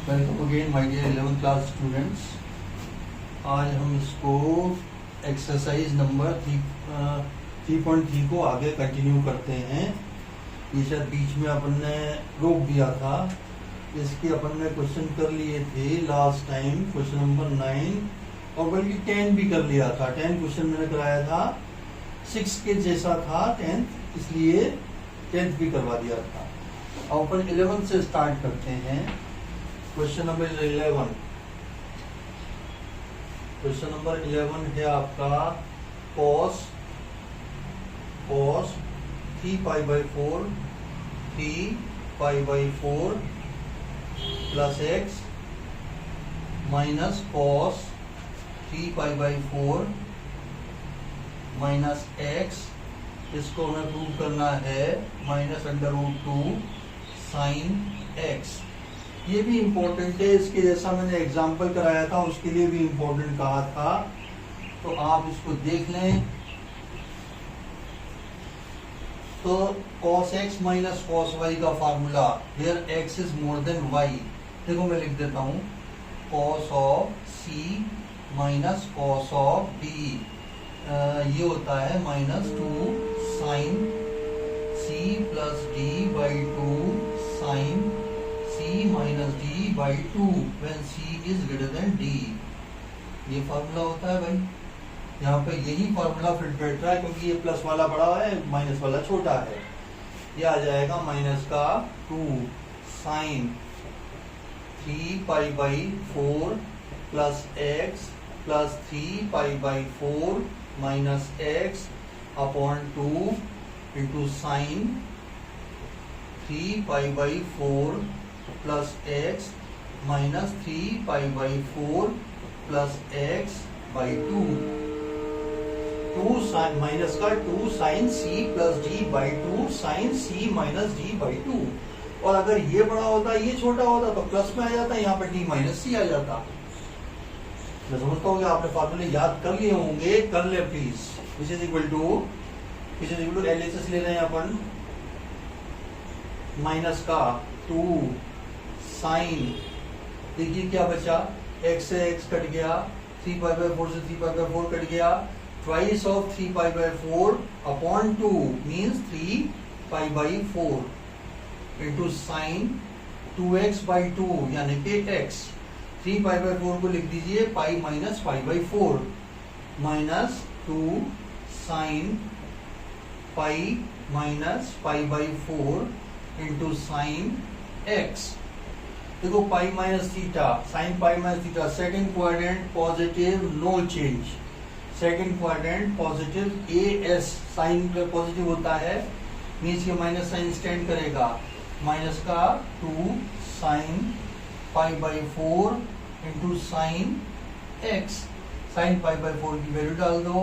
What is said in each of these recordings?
Welcome again my dear 11th class students. आज हम इसको एक्सरसाइज नंबर 3.3 को आगे कंटिन्यू करते हैं। ये शायद बीच में अपन ने रोक दिया था। इसके अपन ने क्वेश्चन कर लिए थे लास्ट टाइम, क्वेश्चन नंबर 9 और बल्कि 10 भी कर लिया था। 10 क्वेश्चन मैंने कराया था, 6 के जैसा था 10th, इसलिए 10th भी करवा दिया था। अब अपन 11th से स्टार्ट करते हैं। Question number 11। क्वेश्चन नंबर 11 है आपका cos 3π/4 plus x minus cos 3π/4 minus x, इसको हमें प्रूव करना है -√2 sin x। ये भी इम्पोर्टेंट है, इसके जैसा मैंने एग्जाम्पल कराया था उसके लिए भी इम्पोर्टेंट कहा था, तो आप इसको देख लें। तो cos x minus cos y का formula, here x is more than y। देखो मैं लिख देता हूँ, cos of c minus cos of d, ये होता है -2 sin c plus d by 2 sin c minus d by 2 when c is greater than d। ये फार्मूला होता है भाई। यहाँ पे यही फार्मूला फिट बैठ रहा है क्योंकि ये प्लस वाला बड़ा है, माइनस वाला छोटा है। ये आ जाएगा -2 sin 3π/4 plus x plus 3π/4 minus x upon 2 into sine 3π/4 plus x minus 3π/4 plus x by 2 sine minus का 2 sine c plus d by 2 sine c minus d by 2। और अगर ये बड़ा होता ये छोटा होता तो प्लस में आ जाता, यहाँ पे d माइनस c आ जाता। मैं समझता हूँ कि आपने फार्मूले याद कर लिए होंगे, कर ले please. Which is equal to LHS ले रहे हैं अपन, माइनस का 2 साइन, देखिए क्या बचा, x से x कट गया, 3π/4 से 3π/4 कट गया, twice of 3π/4 upon 2 means 3π/4 into sine 2x/2 यानी कि x। 3π/4 को लिख दीजिए pi minus π/4 minus 2 sine pi minus π/4 into sine x। देखो pi minus theta, sine pi minus theta, second quadrant positive, no change. Second quadrant positive, AS sine positive होता है, means के minus sine stand करेगा। Minus का 2 sine π/4 into sine x। Sine π/4 की value डाल दो,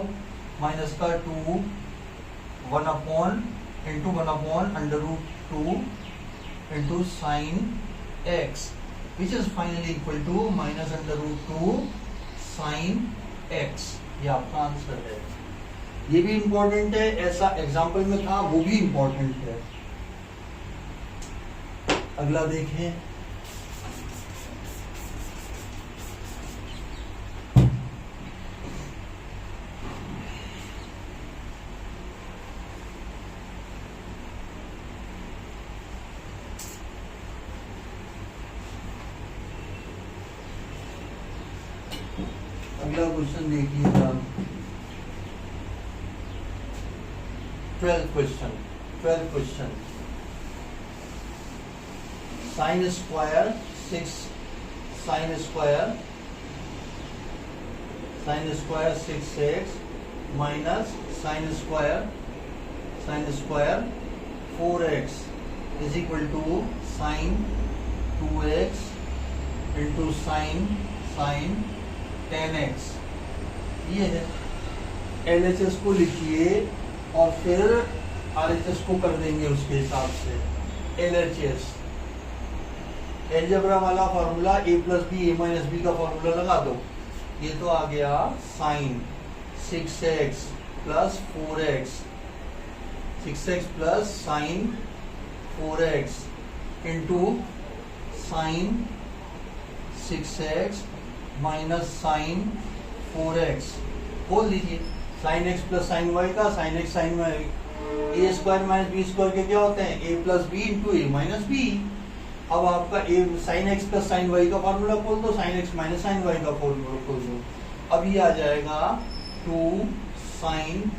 minus का 2 1 upon √2 into sine x, which is finally equal to -√2 sin x। ये आपका आंसर है। ये भी इंपॉर्टेंट है, ऐसा एग्जाम्पल में था, वो भी इंपॉर्टेंट है। अगला देखें, अगला क्वेश्चन देखिएगा, 12th question. Sine square 6x minus sine square 4x is equal to sine 2x into sine 10x। ये है, LHS को लिखिए और फिर RHS को कर देंगे उसके हिसाब से। LHS एलजेब्रा वाला formula a plus b a minus b का फार्मूला लगा दो। ये तो आ गया sine 6x plus 4x, 6x plus sine 4x into sine 6x minus sine 4x बोल दीजिए। Sine x plus sine y का sine x sine y, a square minus b square के क्या होते हैं, a plus b into a minus b. अब आपका a sine x plus sine y का फॉर्मूला खोल दो, sine x minus sine y का फॉर्मूला खोल दो। अब ये आ जाएगा 2 sine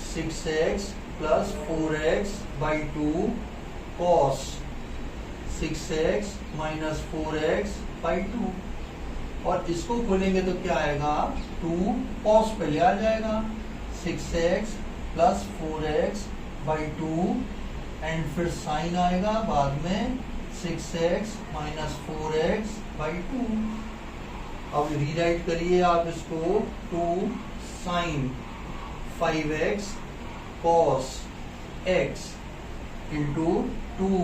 6x plus 4x by 2 cos 6x minus 4x by 2। और इसको खोलेंगे तो क्या आएगा, 2 कॉस पहले आ जाएगा 6x plus 4x by 2 and फिर साइन आएगा बाद में 6x माइनस 4x बाई 2। अब रीराइट करिए आप इसको, 2 sine 5x cos x into 2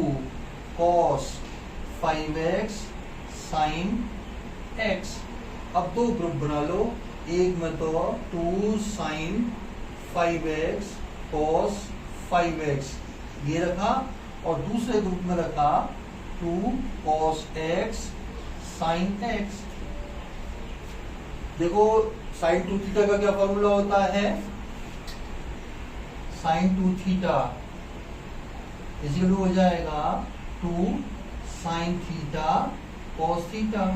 cos 5x sine x। अब दो ग्रुप बना लो, एक में तो 2 साइन 5x cos 5x ये रखा, और दूसरे ग्रुप में रखा 2 cos x sin x। देखो sin 2 थीटा का क्या फॉर्मूला होता है, sin 2 थीटा इक्वल हो जाएगा 2 sin थीटा cos थीटा।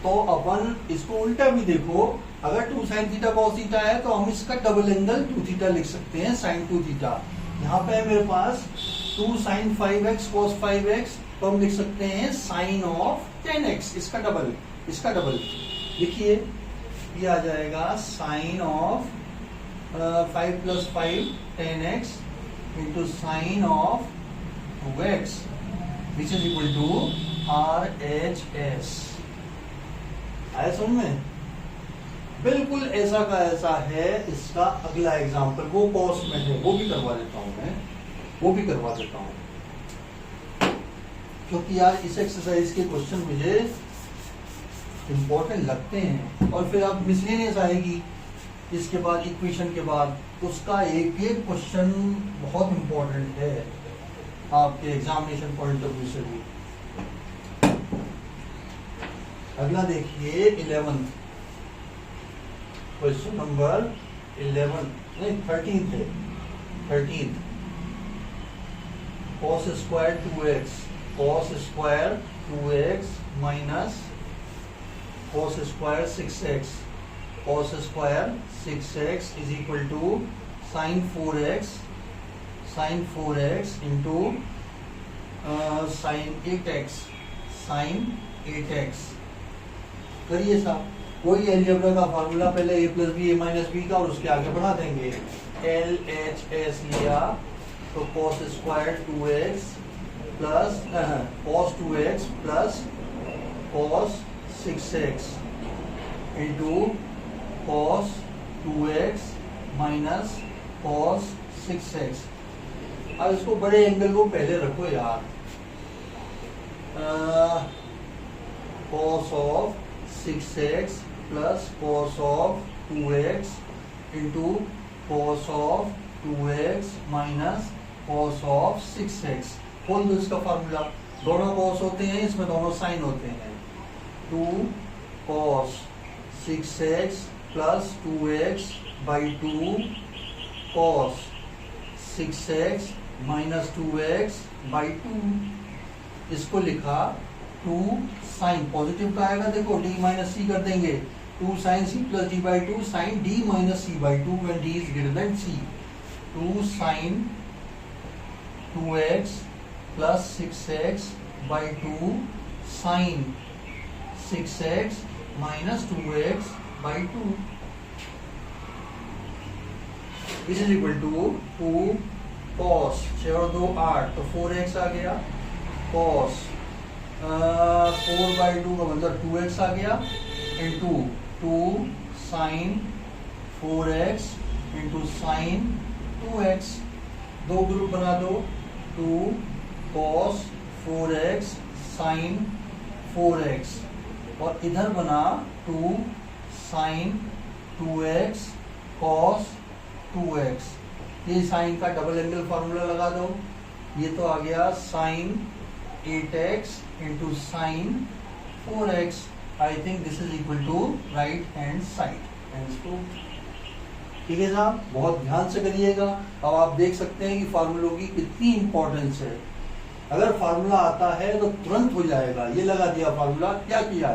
तो अपन इसको उल्टा भी देखो, अगर 2 sin थीटा cos थीटा है तो हम इसका डबल एंगल 2 थीटा लिख सकते हैं sin 2 थीटा। यहाँ पे है मेरे पास 2 sin 5x cos 5x, तो हम लिख सकते हैं sin of 10x, इसका डबल लिखिए। ये आ जाएगा sin of 5 plus 5 10x into sin of x which is equal to RHS। आया समझ में? बिल्कुल ऐसा का ऐसा है इसका अगला एग्जाम्पल, वो कॉस्ट में है, वो भी करवा देता हूं, क्योंकि यार इस एक्सरसाइज के क्वेश्चन मुझे इंपॉर्टेंट लगते हैं। और फिर आप मिसलेनियस आएगी इसके बाद, इक्वेशन के बाद, उसका एक एक क्वेश्चन बहुत इंपॉर्टेंट है आपके एग्जामिनेशन पॉइंट ऑफ व्यू से भी। अगला देखिए 11 क्वेश्चन नंबर 11 नहीं 13 है, 13 cos square 2x minus cos square 6x, cos square 6x is equal to sin 4x into sin 8x करिए साहब। कोई एलजेब्रा का फॉर्मूला पहले a plus b a minus b का, और उसके आगे बढ़ा देंगे। LHS लिया तो cos square 2x plus cos 2x plus cos 6x into cos 2x minus cos 6x। अब इसको बड़े एंगल को पहले रखो यार, cos of 6x plus cos of 2x into cos of 2x minus cos of 6x। खोल दो इसका फॉर्मूला, दोनों cos होते हैं, इसमें दोनों साइन होते हैं। 2 cos 6x plus 2x by 2 cos 6x minus 2x by 2। इसको लिखा 2 साइन, पॉजिटिव का आएगा देखो, d माइनस सी कर देंगे, 2 sine C plus d by 2 sine d minus c by 2 when d is greater than c। 2 sine 2x plus 6x by 2 sine 6x minus 2x by 2 is equal to 2 cos 6 और 2 8 तो 4x आ गया, cos 4 by 2 का मतलब 2x आ गया, into 2 साइन 4x into sign 2x। दो group बना दो, 2 cos 4x साइन 4x, और इधर बना 2 साइन 2x cos 2x। ये साइन का डबल एंगल फॉर्मूला लगा दो, ये तो आ गया sine 8x into sine 4x. I think this is equal to right hand side. Hence proved. ठीक है साहब, बहुत ध्यान से करिएगा। अब आप देख सकते हैं कि फार्मूलों की कितनी इंपॉर्टेंस है। अगर फार्मूला आता है तो तुरंत हो जाएगा। ये लगा दिया फार्मूला, क्या किया,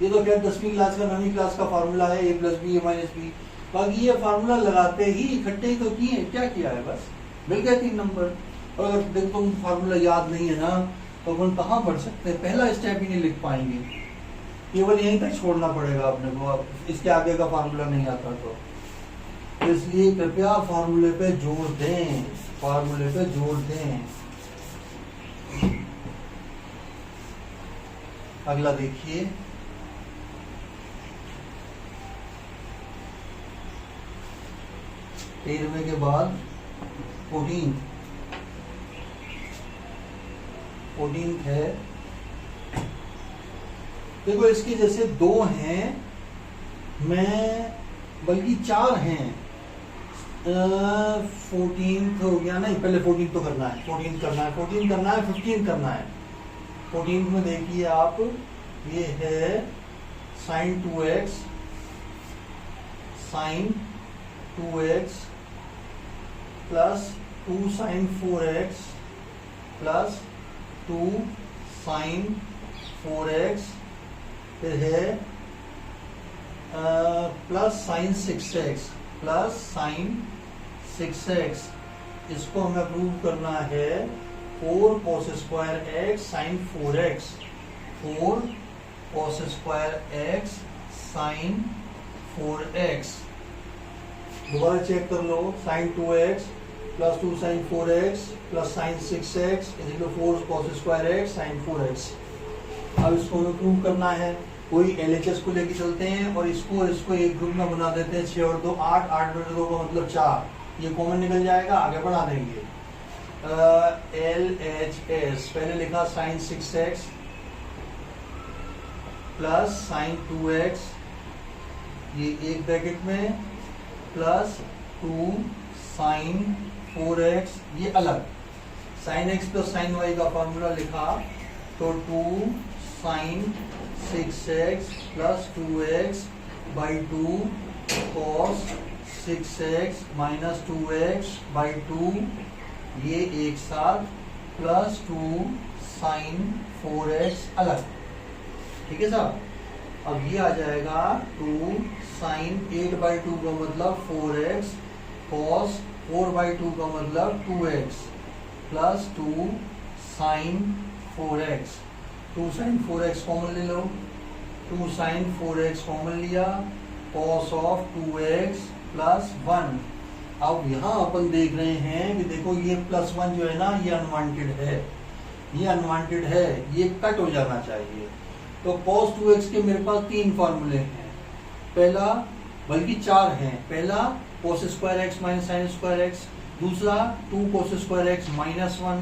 ये तो क्या 10वीं क्लास का 9वीं क्लास का फार्मूला है, a plus b a minus b. बाकी ये फार्मूला लगाते ही इकट्ठे ही तो किए, क्या किया है, बस मिल गए 3 नंबर। और अगर देखो तुम फार्मूला याद नहीं है ना तो अपन कहाँ पढ़ सकते हैं, पहला स्टेप ही नहीं लिख पाएंगे। केवल यहीं तक छोड़ना पड़ेगा अपने को, इसके आगे का फार्मूला नहीं आता तो। इसलिए कृपया फार्मूले पे जोर दें, फार्मूले पे जोर दें। अगला देखिए, तेरहवें के बाद 14th है। देखो इसके जैसे 2 हैं, मैं बल्कि 4 हैं। 14th हो गया, नहीं पहले 14th तो करना है, 14th करना है, 14th करना है, 15th करना है। 14th में देखिए आप, ये है sin 2x plus 2 sin 4x plus 2 sin 4x, फिर है plus sin 6x plus sin 6x। इसको हमें प्रूव करना है 4 cos square x sin 4x, 4 cos square x sin 4x। दोबारा चेक कर लो, sin 2x plus 2 sin 4x plus sin 6x is equal 4 cos square x sin 4x। अब इसको हमें prove करना है। कोई LHS को लेके चलते हैं और इसको एक ग्रुप में बना देते हैं। 6 और 2 8, 8 में 2 का मतलब 4, ये कॉमन निकल जाएगा, आगे बढ़ा देंगे। LHS पहले लिखा sin 6x plus sin 2x, ये एक ब्रैकेट में, प्लस 2 sin 4x, ये अलग। sin x plus sin y का फॉर्मूला लिखा तो 2 sin 6x plus 2x by 2 cos 6x minus 2x by 2, ये एक साथ, प्लस 2 sin 4x अलग। ठीक है साहब, अब ये आ जाएगा 2 sin 8/2 का मतलब 4x cos 4/2 का मतलब 2x plus 2 sin 4x। 2 sin 4x common ले लो, 2 sin 4x कॉमन लिया, cos ऑफ 2x प्लस 1। अब यहाँ अपन देख रहे हैं कि देखो ये प्लस 1 जो है ना, ये अनवांटेड है, ये अनवांटेड है, ये कट हो जाना चाहिए। तो cos 2x के मेरे पास 3 फॉर्मूले हैं, पहला बल्कि 4 हैं। पहला cos square x minus sine square x, दूसरा 2 cos स्क्वायर x माइनस 1,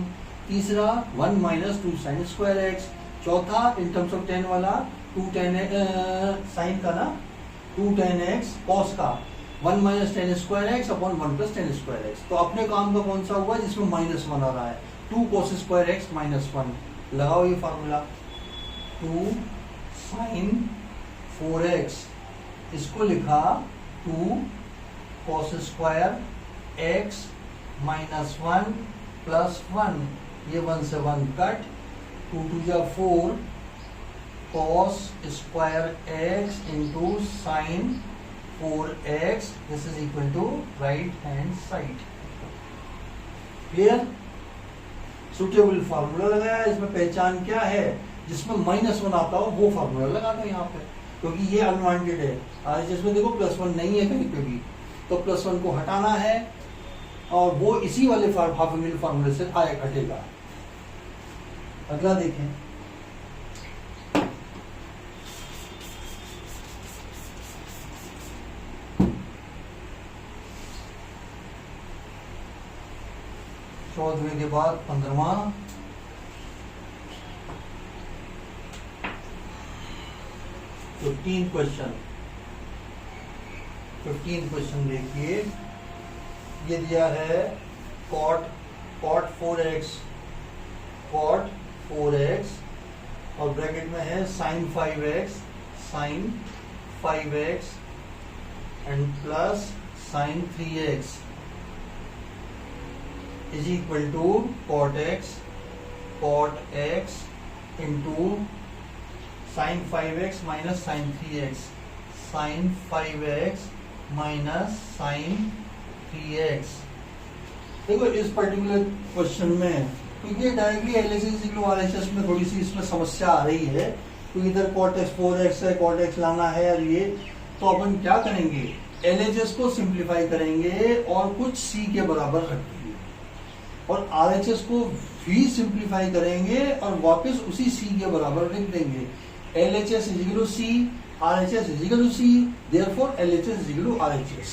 तीसरा 1 माइनस 2 साइन स्क्वायर x, चौथा इन टर्म्स ऑफ tan वाला 2 tan साइन का ना 2 tan x cos का 1 minus tan square x upon 1 plus tan square x। तो अपने काम का कौन सा हुआ जिसमें माइनस 1 आ रहा है, 2 cos स्क्वायर x माइनस 1। लगाओ ये फार्मूला, 2 sin 4x, इसको लिखा 2 cos square x minus 1 plus 1, ये 1 से 1 कट, 2 2 जा 4 cos square x into sine 4x, this is equal to right hand side. Clear? Suitable formula लगाया, इसमें पहचान क्या है, जिसमें माइनस 1 आता हो वो फार्मूला लगा दो यहाँ पे, क्योंकि ये अनवांटेड है। आज जिसमें देखो प्लस 1 नहीं है कहीं पे भी, तो प्लस 1 को हटाना है और वो इसी वाले फार्मूले से आए हटेगा। अगला देखें, चौदहवें के बाद 15वां, क्वेश्चन 15 क्वेश्चन देखिए, ये दिया है cot 4x और ब्रैकेट में है sine 5x and plus sine 3x is equal to cot x into sine 5x minus sine 3x, sine 5x minus sine 3x। देखो इस पर्टिकुलर क्वेश्चन में क्योंकि डायरेक्टली एलएचएस आरएचएस में थोड़ी सी इसमें समस्या आ रही है, क्योंकि इधर cot x 4x है, cot x लाना है और ये, तो अपन क्या करेंगे, एलएचएस को सिंप्लीफाई करेंगे और कुछ c के बराबर रखेंगे और आरएचएस को भी सिंप्लीफाई करेंगे और वापस उसी c के बराबर लिख देंगे। LHS is equal to C, RHS is equal to C, therefore LHS is equal to RHS।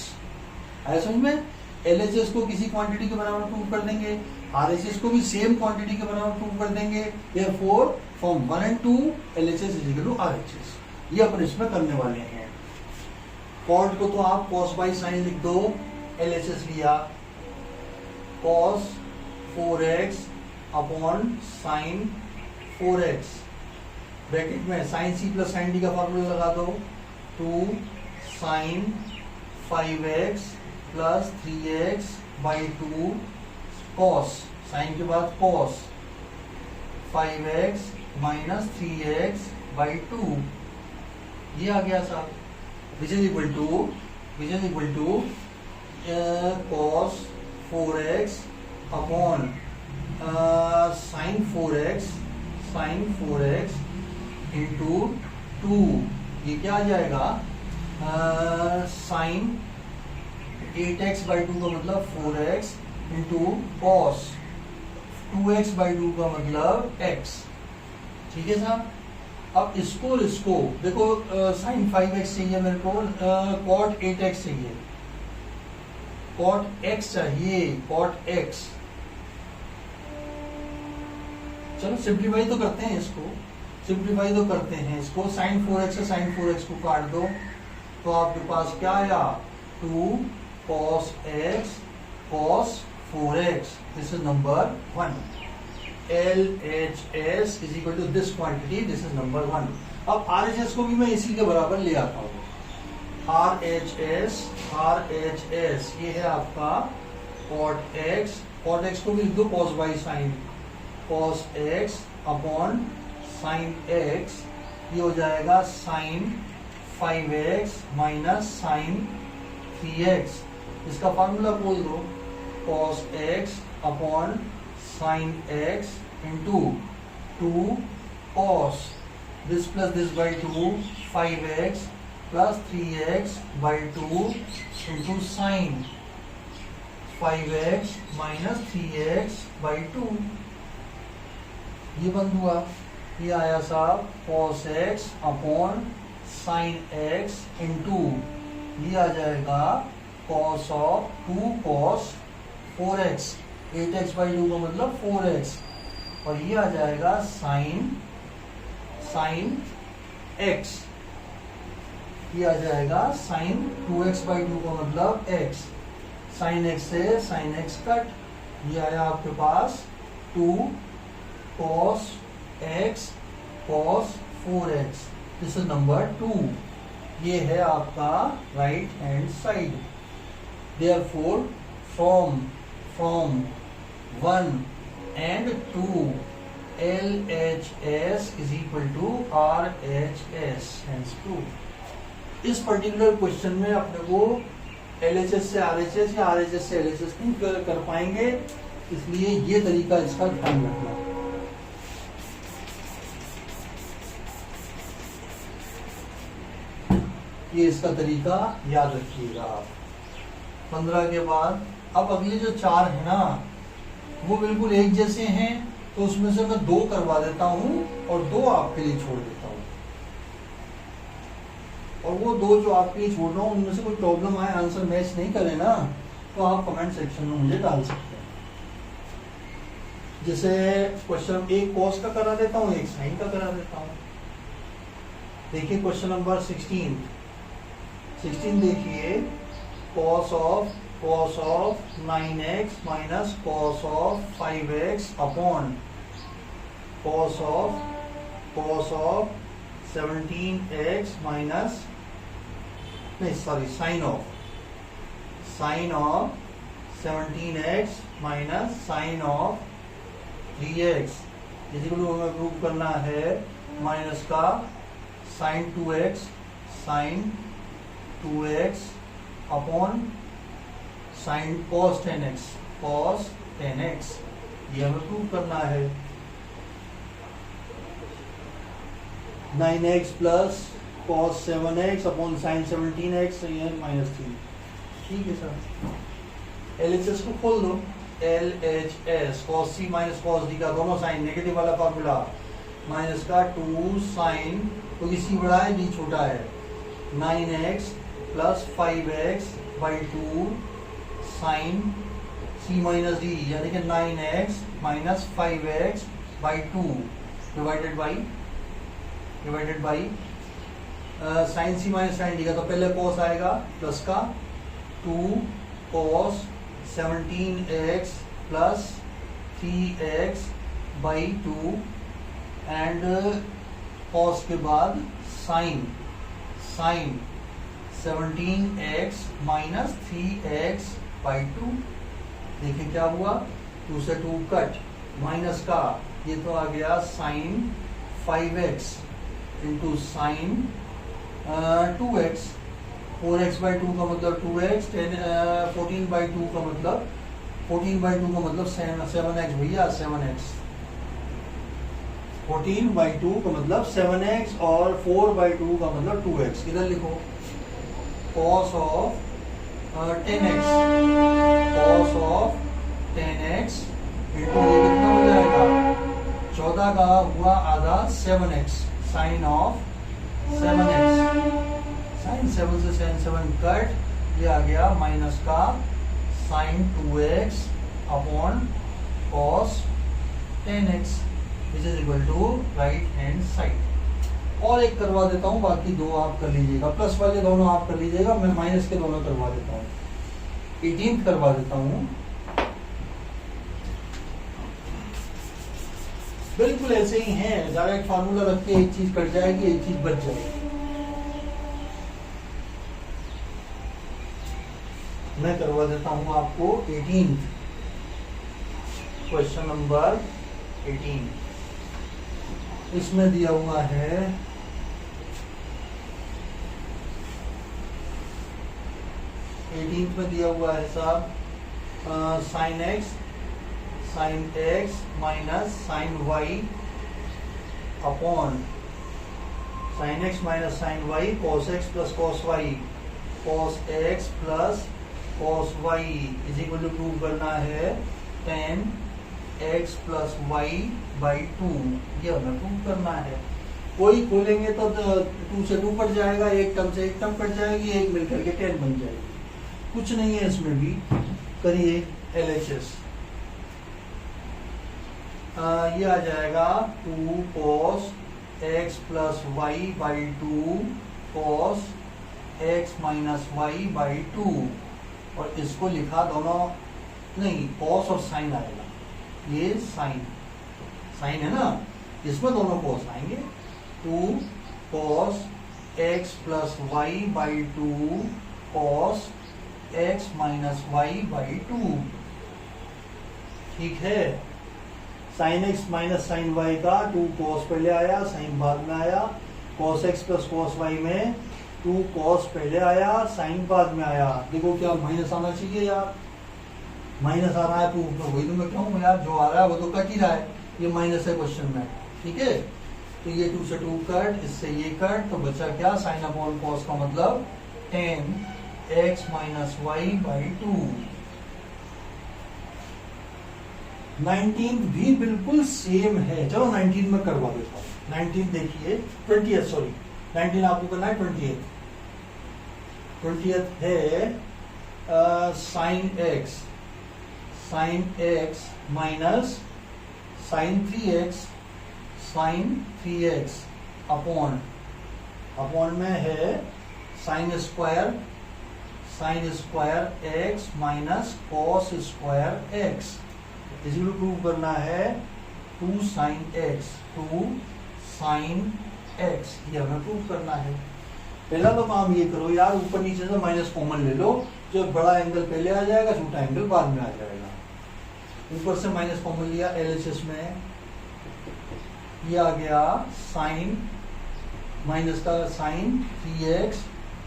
आया समझ में? LHS को किसी क्वांटिटी के बराबर प्रूव कर देंगे, RHS को भी सेम क्वांटिटी के बराबर प्रूव कर देंगे, therefore from 1 and 2 LHS is equal to RHS। ये अपन इसमें करने वाले हैं। कॉट को तो आप cos बाई साइन लिख दो, LHS लिया cos 4x upon sine 4x, bracket में साइन सी प्लस साइन डी का फॉर्मूला लगा दो, 2 sine 5x plus 3x by 2 cos, sine के बाद cos 5x minus 3x by 2, ये आ गया साहब, which is equal to cos 4x upon sine 4x into 2, ये क्या आ जाएगा, साइन 8x बाई 2 का मतलब 4x into cos 2x by 2 का मतलब x। ठीक है साहब। अब इसको देखो, साइन 5x चाहिए मेरे को, कॉट 8x चाहिए, कॉट x चाहिए, कॉट x। चलो सिंप्लीफाई तो करते हैं इसको, साइन 4x से साइन 4x को काट दो तो आपके पास क्या आया, 2 cos x cos 4x, this is number 1। LHS is equal to this quantity, this is number 1। अब RHS को भी मैं इसी के बराबर ले आता हूँ, RHS ये है आपका cot x को भी लिख दो cos by sine, cos x upon sine x, ये हो जाएगा sign 5x minus sine 3x, इसका फॉर्मूला बोल दो, cos x upon sine x into 2 cos this plus this by 2 5x plus 3x by 2 into sine 5x minus 3x by 2, ये बंद हुआ, ये आया साहब cos x upon sine x into, ये आ जाएगा cos of 2 cos 4x, 8x by 2 का मतलब 4x, और ये आ जाएगा साइन x, ये आ जाएगा साइन 2x बाई 2 का मतलब x, साइन x से साइन x कट, ये आया आपके पास 2 cos x cos 4x, this is number 2। ये है आपका right hand side. Therefore from 1 and 2 LHS is equal to RHS, hence proof। इस पर्टिकुलर क्वेश्चन में अपने को LHS से RHS या RHS से LHS नहीं कर पाएंगे, इसलिए ये तरीका इसका ध्यान रखना। ये इसका तरीका याद रखिएगा आप। 15 के बाद अब अगले जो 4 है ना, वो बिल्कुल एक जैसे हैं, तो उसमें से मैं 2 करवा देता हूं और 2 आपके लिए छोड़ देता हूं, और वो 2 जो आपके लिए छोड़ रहा हूं उनमें से कोई प्रॉब्लम आए, आंसर मैच नहीं करे ना, तो आप कमेंट सेक्शन में मुझे डाल सकते हैं। जैसे क्वेश्चन एक कॉस का करा देता हूं, एक साइन का करा देता हूं। देखिए क्वेश्चन नंबर 16 देखिए, cos of 9x minus cos of 5x upon cos of cos of 17x minus, नहीं sorry, sine of 17x minus sine of 3x इसी को हमें प्रूव करना है माइनस का sine 2x upon sine cos 10x ये हमें प्रूव करना है। 9x plus cos 7x upon sine 17x ये -3। ठीक है सर। LHS को खोल दो। LHS cos c minus cos d का दोनों साइन नेगेटिव वाला फॉर्मूला माइनस का 2 साइन, क्योंकि c बड़ा है d छोटा है, 9x plus 5x by 2 sine c minus d यानी कि 9x minus 5x by 2 divided by sine c minus sine d का तो पहले cos आएगा प्लस का 2 cos 17x plus 3x by 2 and cos के बाद sign 17x minus 3x by 2। देखिए क्या हुआ, 2 से 2 कट, माइनस का ये तो आ गया sign 5x into sine 2x, 4x by 2 का मतलब 2x, 14 बाई 2 का मतलब 7x भैया, 7x 14 बाई 2 का मतलब 7x और 4 बाई 2 का मतलब 2x। इधर लिखो cos ऑफ 10x इंटू ये कितना हो जाएगा, 14 का हुआ आधा 7x sign of 7x, sign 7 से साइन 7 कट, ये आ गया माइनस का sine 2x upon cos 10x which is equal to right hand side. और एक करवा देता हूं, बाकी दो आप कर लीजिएगा, प्लस वाले दोनों आप कर लीजिएगा, मैं माइनस के दोनों करवा देता हूं। 18 करवा देता हूं, बिल्कुल ऐसे ही है, डायरेक्ट फार्मूला रख के एक चीज कट जाएगी, एक चीज बच जाएगी। मैं करवा देता हूं आपको 18 क्वेश्चन नंबर 18। इसमें दिया हुआ है 18 में दिया हुआ है साहब sine x minus sine y upon sine x minus sine y cos x plus cos y, cos x plus cos y is equal to prove करना है 10x प्लस वाई बाई 2, ये हमें प्रूव करना है। कोई खोलेंगे तो 2 से 2 कट जाएगा, एक टर्म से एक टर्म कट जाएगी, एक मिलकर के 10 बन जाएगी। कुछ नहीं है इसमें भी, करिए LHS। ये आ जाएगा 2 cos x plus y by 2 cos x minus y by 2, और इसको लिखा दोनों नहीं, cos और साइन आएगा, ये साइन है ना, इसमें दोनों cos आएंगे। 2 cos x plus y by 2 cos x minus y by 2, ठीक है। Sine x minus sine y का 2 cos पहले आया, साइन बाद में आया, cos x plus cos y में 2 cos पहले आया, साइन बाद में आया। देखो क्या माइनस आना चाहिए यार, माइनस आ रहा है प्रूफ में, वही तो मैं कहूँ यार, जो आ रहा है वो तो कट ही रहा है, ये माइनस है क्वेश्चन में, ठीक है। तो ये 2 से 2 कट, इससे ये कट, तो बचा क्या, साइन अपॉन कॉस का मतलब 10x माइनस वाई बाई 2। 19 भी बिल्कुल सेम है, चलो 19 में करवा देता हूँ। 19 देखिए, 20th सॉरी, 19 आपको करना है 20th है sine x minus sine 3x upon में है sine square x minus cos square x। इसी को प्रूव करना है 2 साइन साइन एक्स, ये हमें प्रूव करना है। पहला तो काम ये करो यार, ऊपर नीचे से माइनस कॉमन ले लो, जो बड़ा एंगल पहले आ जाएगा, छोटा एंगल बाद में आ जाएगा। ऊपर से माइनस कॉमन लिया, LHS में ये आ गया साइन, माइनस का sine 3x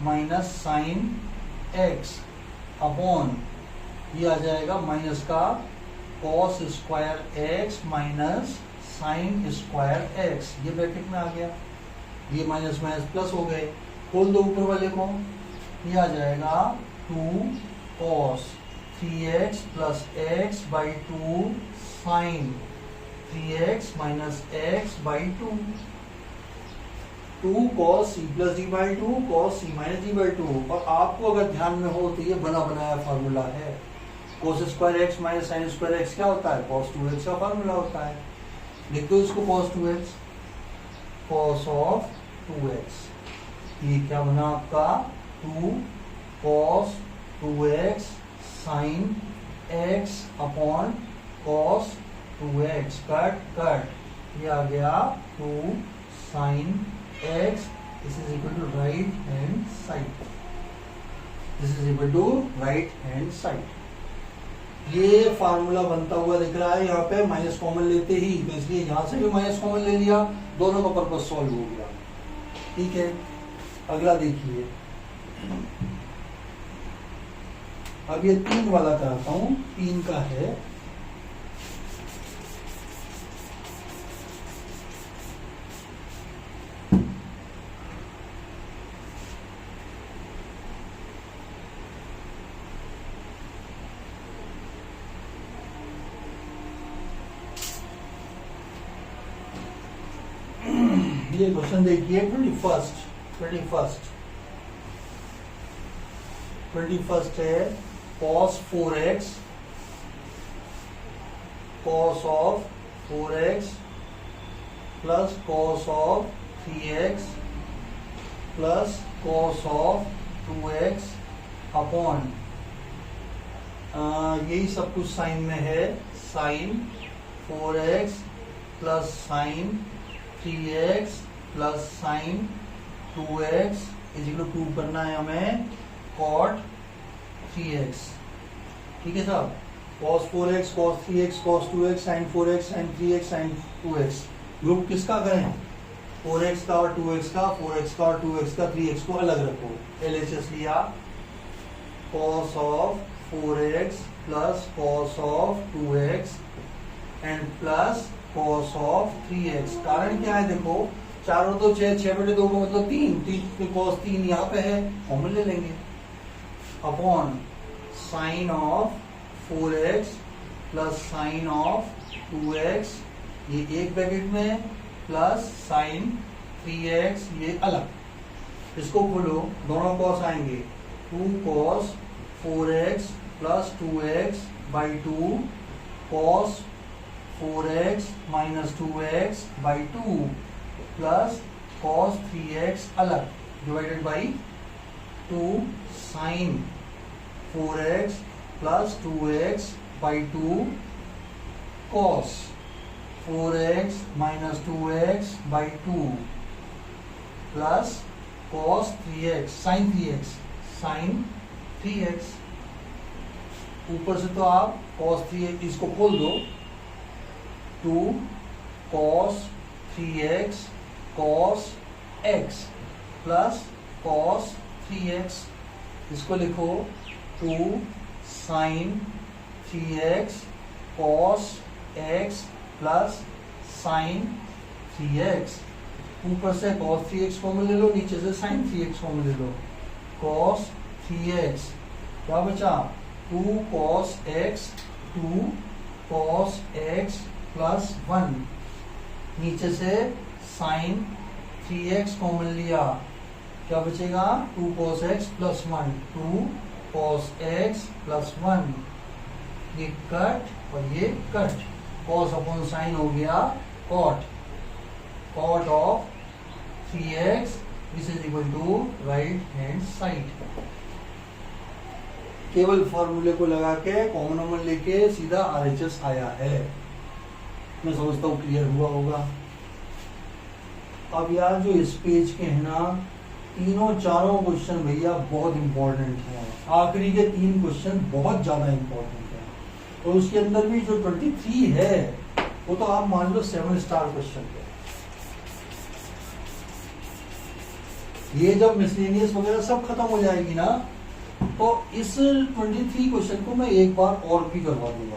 minus sine x upon ये आ जाएगा माइनस का cos square x minus sine square x, ये ब्रैकेट में आ गया, ये माइनस माइनस प्लस हो गए। खोल दो ऊपर वाले को, ये आ जाएगा 2 cos 3x plus x by 2 sine 3x minus x by 2, 2 cos c plus d by 2 cos c minus d by 2। और आपको अगर ध्यान में हो तो ये बना बनाया फार्मूला है, cos square x minus sine square x क्या होता है, cos 2x का फार्मूला होता है। लिख दो इसको cos 2x, cos of 2x, ये क्या बना आपका 2 cos 2x sine x upon cos 2x, cut cut, ये आ गया 2 sine x, this is equal to right hand side, this is equal to right hand side. ये फार्मूला बनता हुआ दिख रहा है यहाँ पे, माइनस कॉमन लेते ही, तो इसलिए यहाँ से भी माइनस कॉमन ले लिया, दोनों का पर्पज सॉल्व हो गया। ठीक है, अगला देखिए, अब ये 3 वाला कराता हूं, 3 का है। ये क्वेश्चन देखिए 21st है cos 4x cos of 4x plus cos of 3x plus cos of 2x upon यही सब कुछ साइन में है, sine 4x plus sine 3x plus sine 2x is equal to करना है हमें cot 3x। ठीक है साहब, cos 4x cos 3x cos 2x sin 4x sin 3x sin 2x, group किसका करें, 4x का और 2x का, 4x का और 2x का, 3x को अलग रखो। LHS लिया, cos of 4x plus cos of 2x and plus cos of 3x। कारण क्या है, देखो चारों तो 6/2 का मतलब 3 cos 3 यहाँ पे है, कॉमन ले लेंगे, upon sine of 4x plus sign of 2x, ये एक ब्रैकेट में, प्लस साइन 3x ये अलग, इसको खोलो, दोनों cos आएंगे, 2 cos 4x plus 2x by 2 cos 4x minus 2x by 2 plus cos 3x अलग, डिवाइडेड बाई 2 साइन 4x plus 2x by 2 cos 4x minus 2x by 2 plus cos 3x sine 3x sine 3x। ऊपर से तो आप cos 3x इसको खोल दो, 2 cos 3x cos x plus cos 3x, इसको लिखो 2 sin 3x cos x plus sin 3x। ऊपर से cos 3x कॉमन ले लो, नीचे से sin 3x कॉमन ले लो, cos 3x क्या बचा, 2 cos x 2 cos x plus 1, नीचे से sin 3x कॉमन लिया, क्या बचेगा, 2 cos x plus 1, 2 cos x plus 1, ये कट और ये कट, cos अपॉन साइन हो गया cot, cot of 3x, this is equal to right hand side. केवल फॉर्मूले को लगा के कॉमन नंबर लेके सीधा RHS आया है, मैं समझता हूँ क्लियर हुआ होगा। अब यार जो इस पेज के हैं ना, तीनों चारों क्वेश्चन भैया बहुत इंपॉर्टेंट हैं। आखिरी के 3 क्वेश्चन बहुत ज्यादा इंपॉर्टेंट हैं, और उसके अंदर भी जो 23 है वो तो आप मान लो 7 स्टार क्वेश्चन है। ये जब मिसलेनियस वगैरह सब खत्म हो जाएगी ना, तो इस 23 क्वेश्चन को मैं एक बार और भी करवा दूंगा,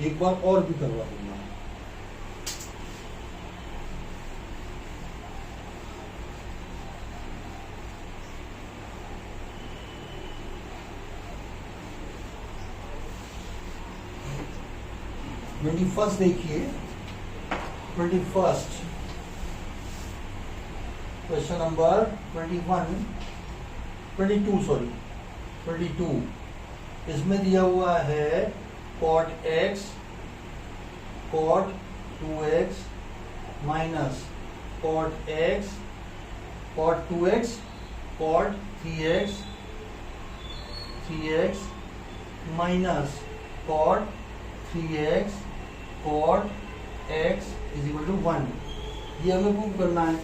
एक बार और भी करवा दूंगा। फर्स्ट देखिए, 21 क्वेश्चन नंबर 22 इसमें दिया हुआ है cot x cot 2x minus cot x cot 2x cot 3x minus cot 3x cot x is equal to 1। ये हमें प्रूव करना है।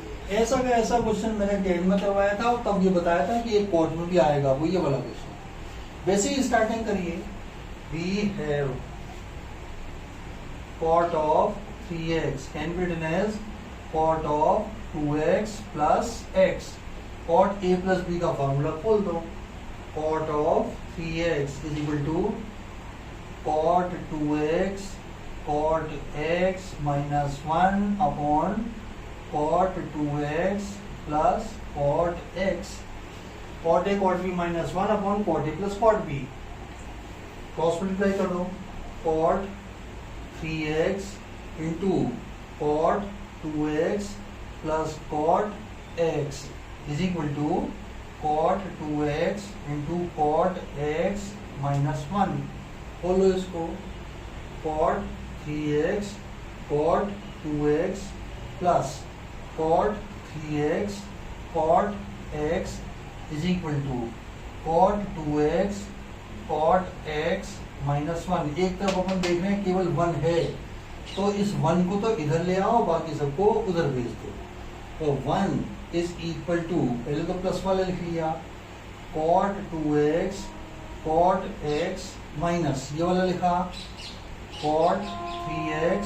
ऐसा का ऐसा क्वेश्चन मैंने 10 में करवाया था और तब ये बताया था कि एक कॉट में भी आएगा, वो ये वाला क्वेश्चन। वैसे ही स्टार्टिंग करिए, we have cot of 3x can be written as cot of 2x plus x। cot a plus b का फॉर्मूला खोल दो, cot of 3x is equal to cot 2x cot x minus 1 upon cot 2x plus cot x। cot a cot b minus 1 upon cot a plus cot b। Cross multiply कर दो, cot 3x into cot 2x plus cot x is equal to cot 2x into cot x minus 1। खोलो इसको, cot 3x cot 2x plus cot 3x cot x is equal to cot 2x cot x minus 1। एक तरफ अपन देख रहे हैं केवल 1 है, तो इस 1 को तो इधर ले आओ, बाकी सबको उधर भेज दो। तो 1 इज इक्वल टू, पहले तो प्लस वाला लिख लिया, cot 2x cot x minus ये वाला लिखा cot 3x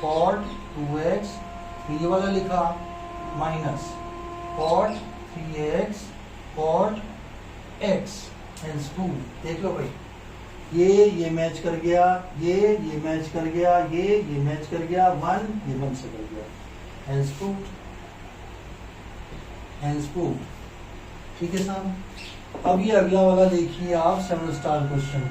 cot 2x, ये वाला लिखा minus cot 3x cot x hence 2। देख लो भाई, ये मैच कर गया, ये मैच कर गया, ये मैच कर गया, 1 ये 1 से कर गया, हेंस 2 हेंस 2। ठीक है साहब। अब ये अगला वाला देखिए आप, 7 स्टार क्वेश्चन।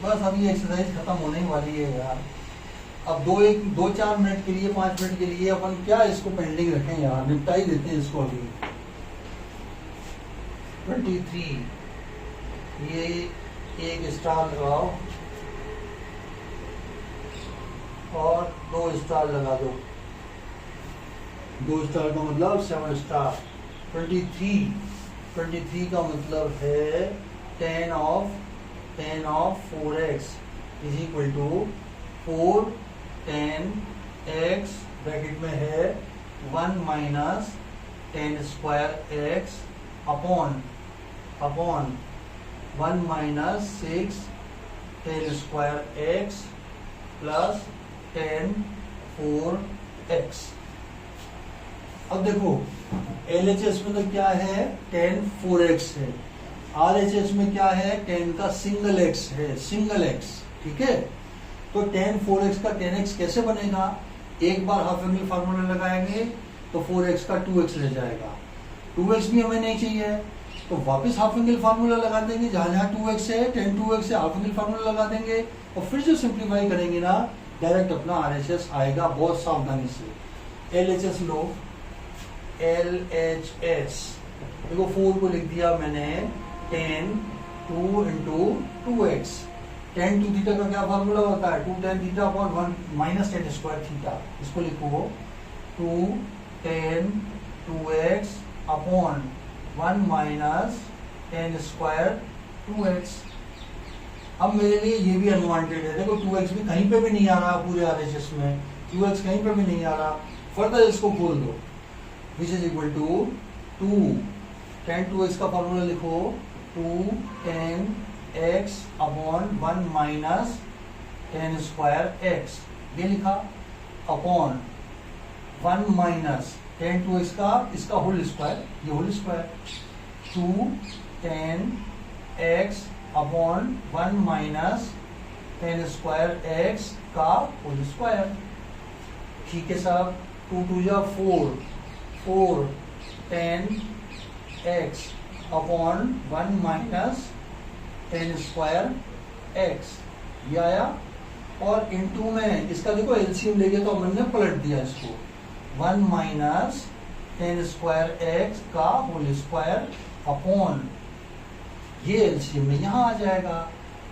बस अब ये एक्सरसाइज खत्म होने ही वाली है यार। अब 2-4 मिनट के लिए, 5 मिनट के लिए अपन क्या इसको पेंडिंग रखें यार, निपटा ही देते हैं इसको अभी। 23 ये एक स्टार लगाओ और 2 स्टार लगा दो, 2 स्टार का मतलब 7 स्टार। 23 का मतलब है 10 of 4x is equal to 4 10 x bracket में है 1 minus 10 square x upon 1 minus 6 10 square x plus 10 4x। अब देखो LHS में तो क्या है, 10 4x है, RHS में क्या है, 10 का सिंगल x है, सिंगल x। ठीक है, तो 10 4x का 10x कैसे बनेगा, एक बार हाफ एंगल फार्मूला लगाएंगे तो 4x का 2x रह जाएगा, 2x भी हमें नहीं चाहिए तो वापस हाफ एंगल फार्मूला लगा देंगे, जहां जहां 2x है 10 2x से हाफ एंगल फार्मूला लगा देंगे और फिर जो सिंप्लीफाई करेंगे ना, डायरेक्ट अपना RHS आएगा। बहुत सावधानी से LHS लो, LHS देखो 4 को लिख दिया मैंने 10 2 into 2x। tan 2 थीटा का क्या फार्मूला होता है, 2 tan theta upon 1 minus tan square theta. इसको लिखो 2 tan 2x upon 1 minus tan square 2x। अब मेरे लिए ये भी अनवांटेड है, देखो 2x भी कहीं पे भी नहीं आ रहा पूरे RHS में, 2x कहीं पे भी नहीं आ रहा। फर्दर इसको खोल दो, which is equal to 2 tan 2x का फॉर्मूला लिखो, 2 tan x upon 1 minus tan square x, ये लिखा, अपॉन 1 माइनस tan 2x का इसका होल स्क्वायर, ये whole square, 2 tan x upon 1 minus tan square x का होल स्क्वायर। ठीक है साहब, 2 2 जा 4, 4 tan x upon 1 minus tan square x, ये आया। और इनटू में इसका देखो एलसीएम लेके तो हमने पलट दिया इसको, 1 माइनस tan स्क्वायर x का होल स्क्वायर अपॉन, ये एलसीएम में यहां आ जाएगा,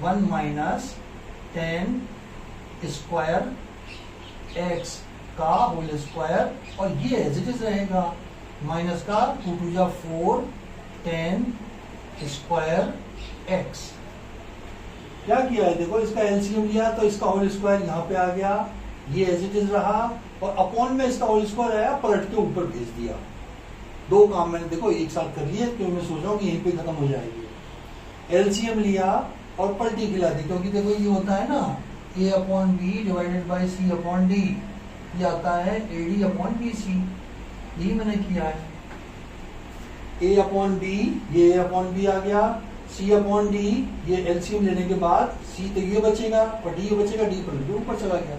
1 माइनस tan स्क्वायर x का होल स्क्वायर, और ये एज इट इज रहेगा, माइनस का 2 2 जा 4 tan स्क्वायर x। क्या किया है देखो, इसका एलसीएम लिया तो इसका होल स्क्वायर यहाँ पे आ गया, ये एज इट इज रहा, और अपॉन में इसका होल स्क्वायर आया, पलट के ऊपर भेज दिया। दो काम मैंने देखो एक साथ कर लिए, क्योंकि मैं सोच रहा हूँ कि यहीं पे खत्म हो जाएगी। एलसीएम लिया और पलटी खिला दी, क्योंकि देखो ये होता है ना a upon b divided by c upon d, ये आता है AD अपॉन BC, यही मैंने किया है। a अपॉन बी, ये a अपॉन बी आ गया, c अपॉन डी, ये एलसीएम लेने के बाद c तो ये बचेगा और d ये बचेगा, d पर ऊपर चला गया।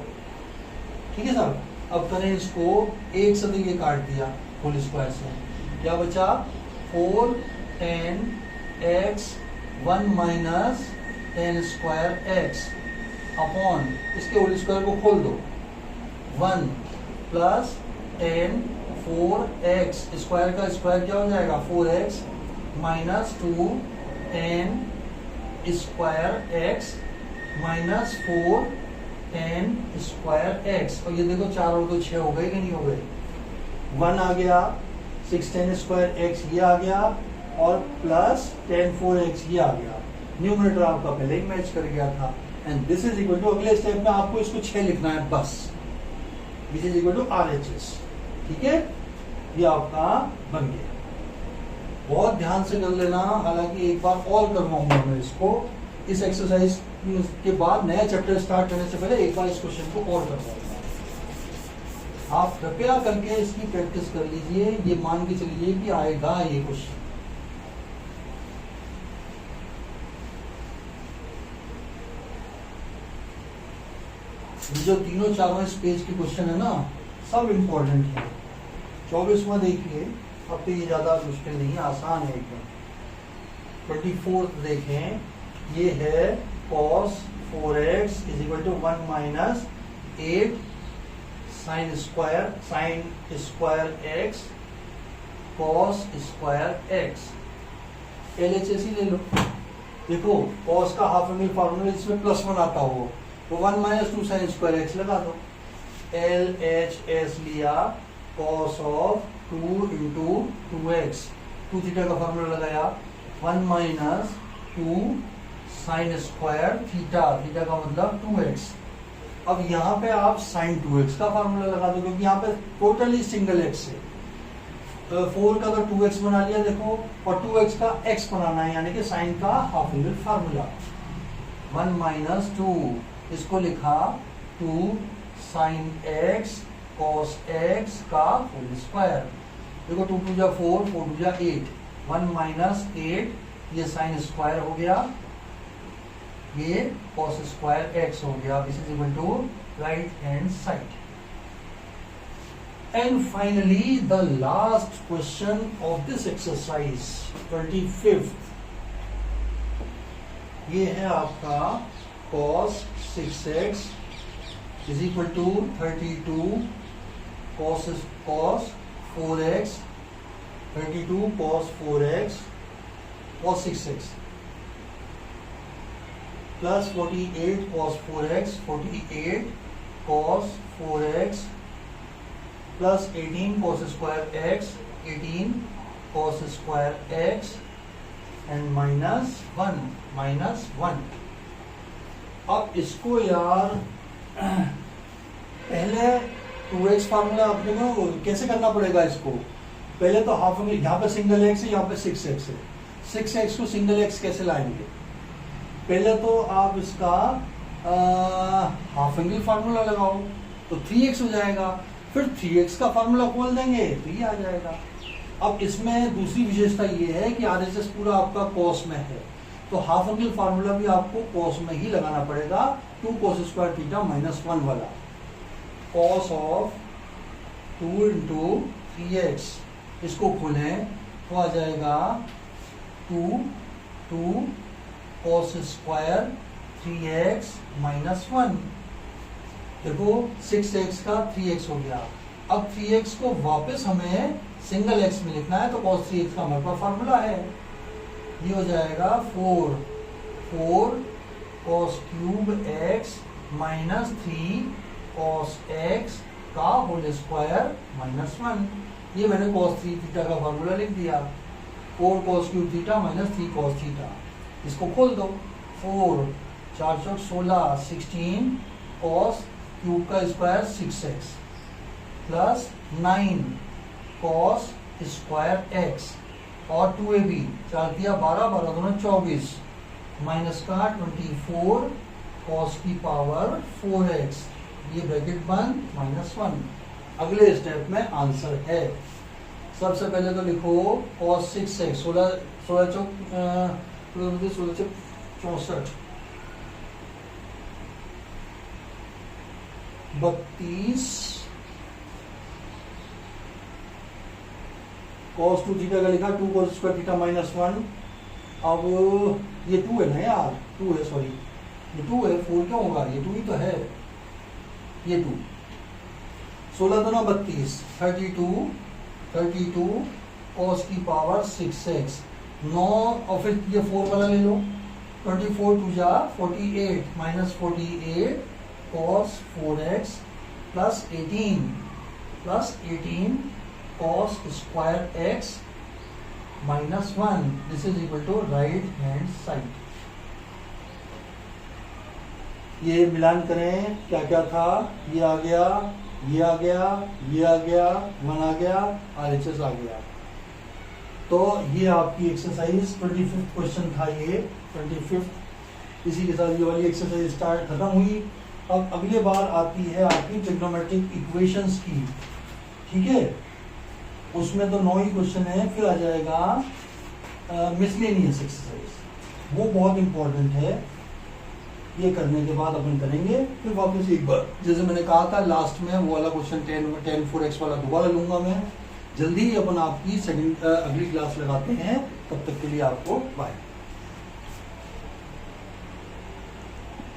ठीक है साहब, अब करें इसको, एक से तो ये काट दिया होल स्क्वायर से, क्या बचा, 4 tan x 1 minus tan square x upon, इसके होल स्क्वायर को खोल दो, 1 प्लस tan 4x स्क्वायर का स्क्वायर क्या हो जाएगा, 4x minus 2 tan square x minus 4 tan square x, और ये देखो 4 और 2 6 हो गए कि नहीं हो गए, 1 आ गया, 6 tan स्क्वायर x ये आ गया, और प्लस tan 4x ये आ गया। न्यूमरेटर आपका पहले ही मैच कर गया था, and this is equal to, अगले स्टेप में आपको इसको 6 लिखना है बस, which is equal to RHS। ठीक है, ये आपका बन गया। बहुत ध्यान से कर लेना, हालांकि एक बार और करवाऊंगा मैं इसको, इस एक्सरसाइज के बाद नया चैप्टर स्टार्ट करने से पहले एक बार इस क्वेश्चन को और करवाऊंगा। आप कृपया करके इसकी प्रैक्टिस कर लीजिए, ये मान के चलिए कि आएगा ये क्वेश्चन। जो तीनों चारों इस पेज के क्वेश्चन है ना, सब इंपॉर्टेंट है। 24वां देखिए, अब तो ये ज्यादा मुश्किल नहीं है, आसान है एकदम। 24th देखें, ये है cos 4x is equal to 1 minus 8 sine square x cos square x। LHS ही ले लो, देखो cos का हाफ एंगल फॉर्मूला इसमें +1 आता हो तो 1 माइनस 2 साइन स्क्वायर x लगा दो। LHS लिया, cos of 2 into 2x, 2 theta का फॉर्मूला लगाया, 1 minus 2 sine square theta, theta का मतलब 2x। अब यहाँ पे आप साइन 2x का फॉर्मूला लगा दो, क्योंकि यहाँ पे टोटली सिंगल x है, तो 4 का तो 2x बना लिया देखो, और 2x का x बनाना है, यानी कि साइन का हाफ एंगल फार्मूला। 1 माइनस 2, इसको लिखा 2 साइन x cos x का होल स्क्वायर। देखो 2 2 जा 4, 4 2 जा 8, 1 माइनस 8, ये साइन स्क्वायर हो गया, ये cos स्क्वायर x हो गया, this is equal to right hand side. And finally the last question of this exercise 25th, ये है आपका cos 6x is equal to 32 cos 4x, 32 cos 4x cos 6x plus 48 cos 4x, 48 cos 4x plus 18 cos square x, 18 cos square x and -1 अब इसको यार पहले 2x formula अपने को कैसे करना पड़ेगा इसको? पहले तो हाफ एंगल, यहाँ पे सिंगल एक्स है, यहाँ पे 6x है। 6x को सिंगल एक्स कैसे लाएंगे? पहले तो आप इसका हाफ एंगल फार्मूला लगाओ तो 3x हो जाएगा, फिर 3x का फार्मूला खोल देंगे तो ये आ जाएगा। अब इसमें दूसरी विशेषता ये है कि RHS पूरा आपका कॉस में है, तो हाफ एंगल फार्मूला भी आपको कॉस में ही लगाना पड़ेगा, 2 cos स्क्वायर थीटा -1 वाला। कॉस ऑफ 2 × 3x इसको खोलें तो आ जाएगा 2 cos स्क्वायर 3x -1। देखो 6x का 3x हो गया। अब 3x को वापस हमें सिंगल x में लिखना है, तो cos 3x का हमारे पास फार्मूला है, ये हो जाएगा 4 cos cube x -3 cos x का होल स्क्वायर -1। ये मैंने cos 3 थीटा का फार्मूला लिख दिया। 4 cos cube theta -3 cos theta, इसको खोल दो। 4 4 चौक 16 16 cos क्यूब का square 6x plus 9 cos square x और 2ab 4 दिया 12 12 दोनों 24 माइनस का 24 cos की पावर 4x, ये ब्रैकेट बंद -1। अगले स्टेप में आंसर है। सबसे पहले तो लिखो cos 6x 16 चौक 64 32 cos 2 थीटा का लिखा 2 cos स्क्वायर थीटा -1। अब ये 2 है ना यार, 2 है, सॉरी ये 2 है, 4 क्यों होगा? ये 2 ही तो है, ये 2 16 2 32 32 cos की पावर 6x 9 और फिर ये 4 वाला ले लो, 24 2 जा 48 -48 cos 4x plus 18 cos square x -1, this is equal to right hand side. ये मिलान करें, क्या क्या था, ये आ गया, ये आ गया, ये आ गया, 1 आ गया, RHS आ गया। तो ये आपकी एक्सरसाइज 25th क्वेश्चन था, ये 25th। इसी के साथ ये वाली एक्सरसाइज स्टार्ट खत्म हुई। अब अगली बार आती है आपकी ट्रिग्नोमेट्रिक इक्वेशंस की, ठीक है? उसमें तो 9 ही क्वेश्चन है, फिर आ जाएगा मिसलेनियस एक्सरसाइज, वो बहुत इंपॉर्टेंट है। ये करने के बाद अपन करेंगे, फिर वापस एक बार जैसे मैंने कहा था लास्ट में वो वाला क्वेश्चन 10 4x वाला दोबारा लूंगा मैं। जल्दी ही अपन आपकी अगली क्लास लगाते हैं, तब तक के लिए आपको बाय।